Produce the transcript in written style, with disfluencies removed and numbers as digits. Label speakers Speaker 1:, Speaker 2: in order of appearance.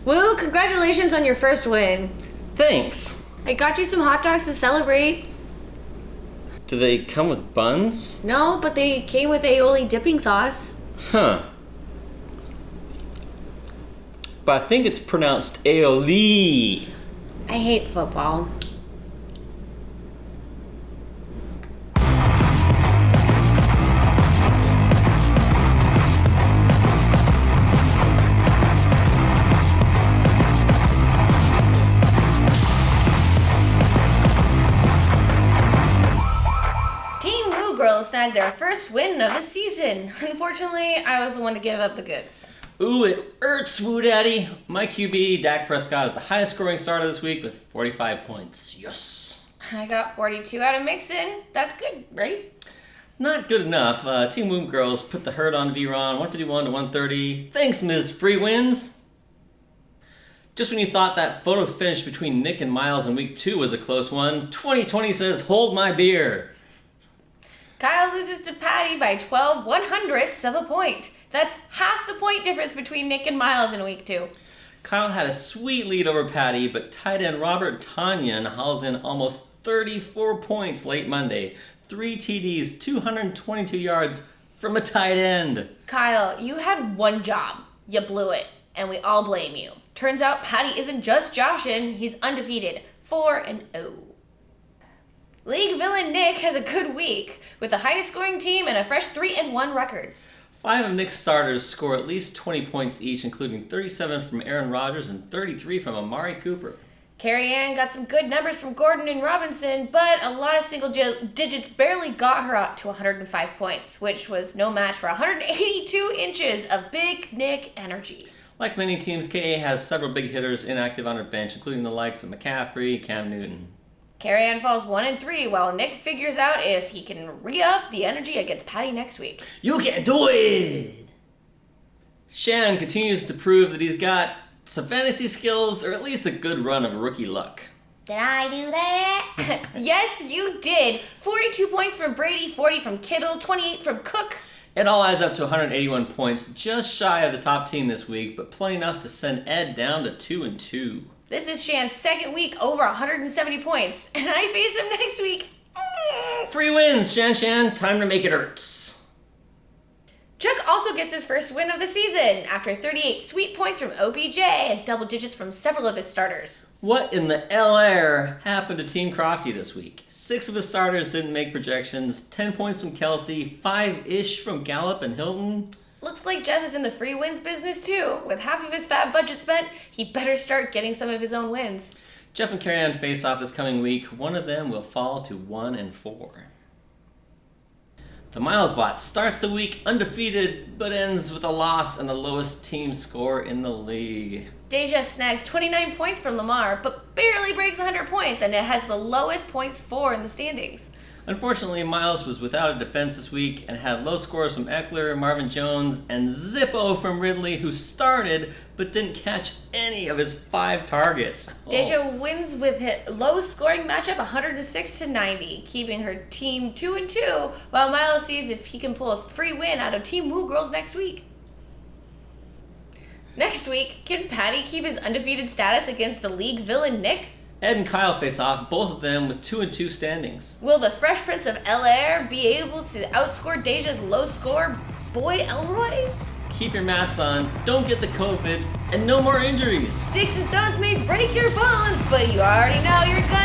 Speaker 1: Woo, congratulations on your first win.
Speaker 2: Thanks.
Speaker 1: I got you some hot dogs to celebrate.
Speaker 2: Do they come with buns?
Speaker 1: No, but they came with aioli dipping sauce.
Speaker 2: Huh. But I think it's pronounced aioli.
Speaker 1: I hate football. Girls snagged their first win of the season. Unfortunately, I was the one to give up the goods.
Speaker 2: Ooh, it hurts, Woo Daddy. My QB, Dak Prescott, is the highest scoring starter this week with 45 points. Yes.
Speaker 1: I got 42 out of Mixon. That's good, right?
Speaker 2: Not good enough. Team Woo Girls put the hurt on V-Ron, 151 to 130. Thanks, Ms. Free Wins. Just when you thought that photo finish between Nick and Miles in week 2 was a close one, 2020 says, hold my beer.
Speaker 1: Kyle loses to Patty by 12 100ths of a point. That's half the point difference between Nick and Miles in week 2.
Speaker 2: Kyle had a sweet lead over Patty, but tight end Robert Tanyan hauls in almost 34 points late Monday. 3 TDs, 222 yards from a tight end.
Speaker 1: Kyle, you had one job. You blew it, and we all blame you. Turns out Patty isn't just Joshin', he's undefeated, 4-0. League villain Nick has a good week, with the highest scoring team and a fresh 3-1 record.
Speaker 2: 5 of Nick's starters score at least 20 points each, including 37 from Aaron Rodgers and 33 from Amari Cooper.
Speaker 1: Carrie Ann got some good numbers from Gordon and Robinson, but a lot of single digits barely got her up to 105 points, which was no match for 182 inches of Big Nick energy.
Speaker 2: Like many teams, KA has several big hitters inactive on her bench, including the likes of McCaffrey, Cam Newton.
Speaker 1: Carrie Ann falls 1-3, while Nick figures out if he can re-up the energy against Patty next week.
Speaker 2: You can do it! Shan continues to prove that he's got some fantasy skills, or at least a good run of rookie luck.
Speaker 1: Did I do that? Yes, you did. 42 points from Brady, 40 from Kittle, 28 from Cook.
Speaker 2: It all adds up to 181 points, just shy of the top team this week, but plenty enough to send Ed down to 2-2.
Speaker 1: This is Shan's second week over 170 points, and I face him next week.
Speaker 2: Free wins, Shan. Time to make it hurts.
Speaker 1: Chuck also gets his first win of the season after 38 sweet points from OBJ and double digits from several of his starters.
Speaker 2: What in the L-Air happened to Team Crofty this week? 6 of his starters didn't make projections, 10 points from Kelsey, 5-ish from Gallup and Hilton.
Speaker 1: Looks like Jeff is in the free wins business too. With half of his fab budget spent, he better start getting some of his own wins.
Speaker 2: Jeff and Carrie-Ann face off this coming week. One of them will fall to 1-4. The Miles bot starts the week undefeated, but ends with a loss and the lowest team score in the league.
Speaker 1: Deja snags 29 points from Lamar, but barely breaks 100 points, and it has the lowest points for in the standings.
Speaker 2: Unfortunately, Miles was without a defense this week and had low scores from Eckler, Marvin Jones, and Zippo from Ridley, who started but didn't catch any of his 5 targets.
Speaker 1: Deja wins with a low-scoring matchup 106-90, keeping her team 2-2, while Miles sees if he can pull a free win out of Team Woo Girls next week. Next week, can Patty keep his undefeated status against the league villain Nick?
Speaker 2: Ed and Kyle face off, both of them with 2-2 standings.
Speaker 1: Will the Fresh Prince of L.A. be able to outscore Deja's low score, Boy Elroy?
Speaker 2: Keep your masks on, don't get the COVIDs, and no more injuries.
Speaker 1: Sticks and stones may break your bones, but you already know you're gonna